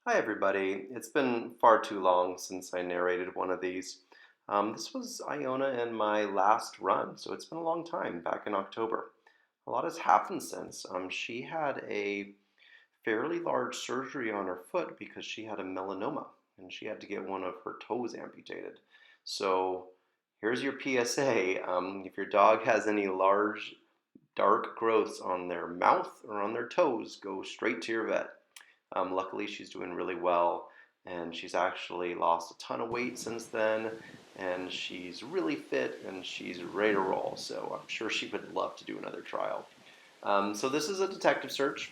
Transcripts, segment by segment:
Hi, everybody. It's been far too long since I narrated one of these. This was Iona in my last run, so it's been a long time, back in October. A lot has happened since. She had a fairly large surgery on her foot because she had a melanoma and she had to get one of her toes amputated. So here's your PSA. If your dog has any large, dark growths on their mouth or on their toes, go straight to your vet. Luckily, she's doing really well, and she's actually lost a ton of weight since then, and she's really fit and she's ready to roll. So I'm sure she would love to do another trial. So this is a detective search.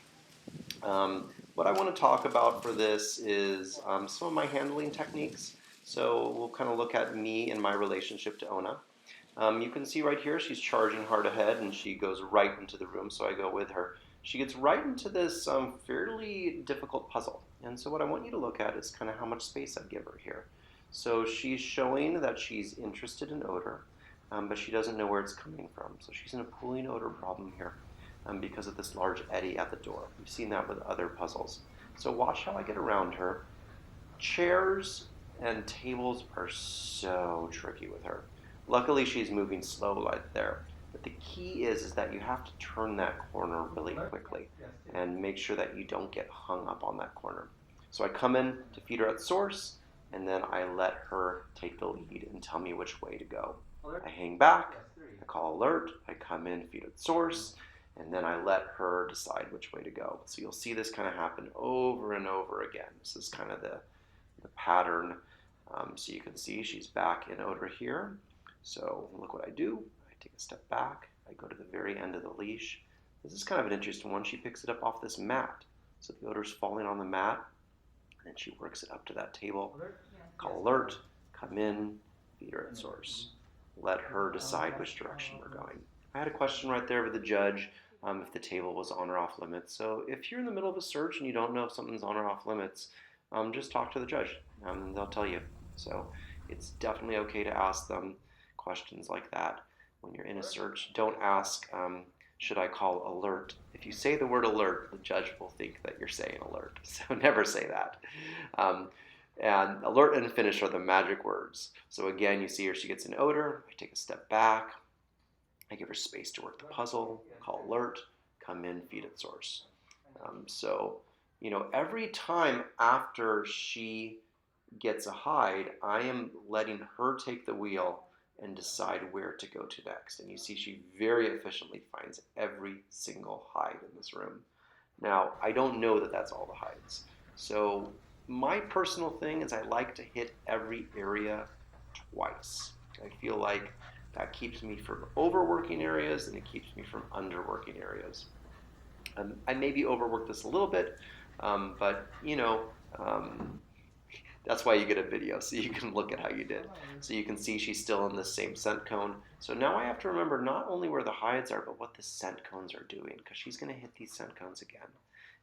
What I want to talk about for this is some of my handling techniques. So we'll kind of look at me and my relationship to Ona. You can see right here she's charging hard ahead and she goes right into the room, so I go with her. She gets right into this fairly difficult puzzle. And so what I want you to look at is kind of how much space I give her here. So she's showing that she's interested in odor, but she doesn't know where it's coming from. So she's in a pooling odor problem here because of this large eddy at the door. We've seen that with other puzzles. So watch how I get around her. Chairs and tables are so tricky with her. Luckily, she's moving slow right there. But the key is that you have to turn that corner really quickly and make sure that you don't get hung up on that corner. So I come in to feed her at source, and then I let her take the lead and tell me which way to go. I hang back, I call alert, I come in, feed at source, and then I let her decide which way to go. So you'll see this kind of happen over and over again. This is kind of the pattern. So you can see she's back in odor here. So look what I do. I take a step back. I go to the very end of the leash. This is kind of an interesting one. She picks it up off this mat. So the odor's falling on the mat, and then she works it up to that table. Call alert, come in, feed her at source. Let her decide which direction we're going. I had a question right there with the judge if the table was on or off limits. So if you're in the middle of a search and you don't know if something's on or off limits, just talk to the judge. They'll tell you. So it's definitely okay to ask them questions like that when you're in a search. Don't ask, should I call alert? If you say the word alert, the judge will think that you're saying alert. So never say that. And alert and finish are the magic words. So again, you see here she gets an odor. I take a step back. I give her space to work the puzzle, call alert, come in, feed at source. Every time after she gets a hide, I am letting her take the wheel and decide where to go to next. And you see she very efficiently finds every single hide in this room. Now, I don't know that that's all the hides. So my personal thing is I like to hit every area twice. I feel like that keeps me from overworking areas and it keeps me from underworking areas. I maybe overworked this a little bit, but that's why you get a video, so you can look at how you did. So you can see she's still in the same scent cone. So now I have to remember not only where the hides are, but what the scent cones are doing, because she's going to hit these scent cones again.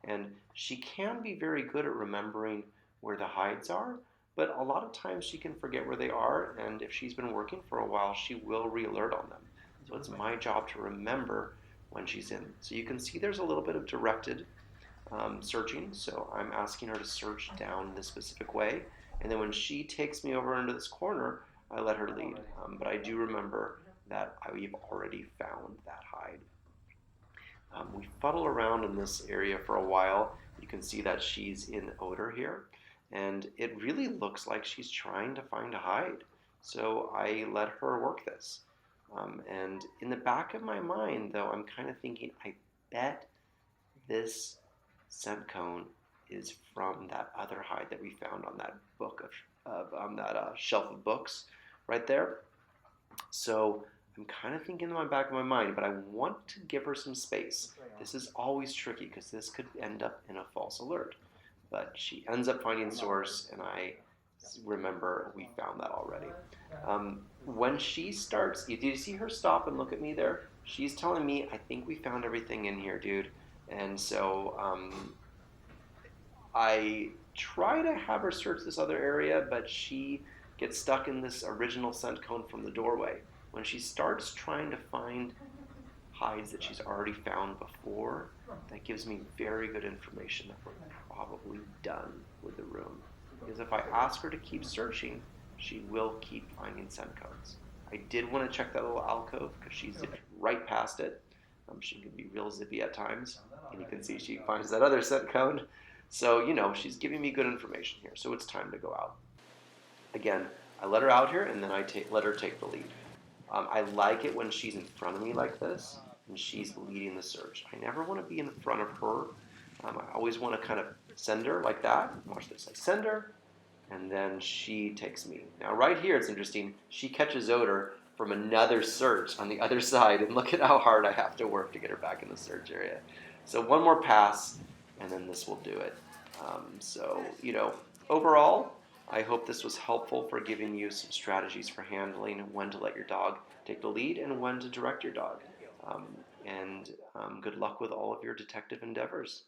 And she can be very good at remembering where the hides are, but a lot of times she can forget where they are, and if she's been working for a while, she will re-alert on them. So it's my job to remember when she's in. So you can see there's a little bit of directed searching, so I'm asking her to search down this specific way, and then when she takes me over into this corner, I let her lead. But I do remember that we've already found that hide. We fuddle around in this area for a while. You can see that she's in odor here, and it really looks like she's trying to find a hide. So I let her work this. And in the back of my mind, though, I'm kind of thinking, I bet this scent cone is from that other hide that we found on that book on that shelf of books right there. So I'm kind of thinking in the back of my mind, but I want to give her some space. This is always tricky because this could end up in a false alert. But she ends up finding source, and I remember we found that already. When she starts, did you see her stop and look at me there? She's telling me, I think we found everything in here, dude. And so I try to have her search this other area, but she gets stuck in this original scent cone from the doorway. When she starts trying to find hides that she's already found before, that gives me very good information that we're probably done with the room. Because if I ask her to keep searching, she will keep finding scent cones. I did want to check that little alcove because she zipped right past it. She can be real zippy at times, and you can see she finds that other scent cone. So, she's giving me good information here, so it's time to go out. Again, I let her out here, and then let her take the lead. I like it when she's in front of me like this, and she's leading the search. I never want to be in front of her. I always want to kind of send her like that. Watch this. I send her, and then she takes me. Now, right here, it's interesting. She catches odor from another search on the other side, and look at how hard I have to work to get her back in the search area. So one more pass, and then this will do it. Overall, I hope this was helpful for giving you some strategies for handling when to let your dog take the lead and when to direct your dog. And good luck with all of your detective endeavors.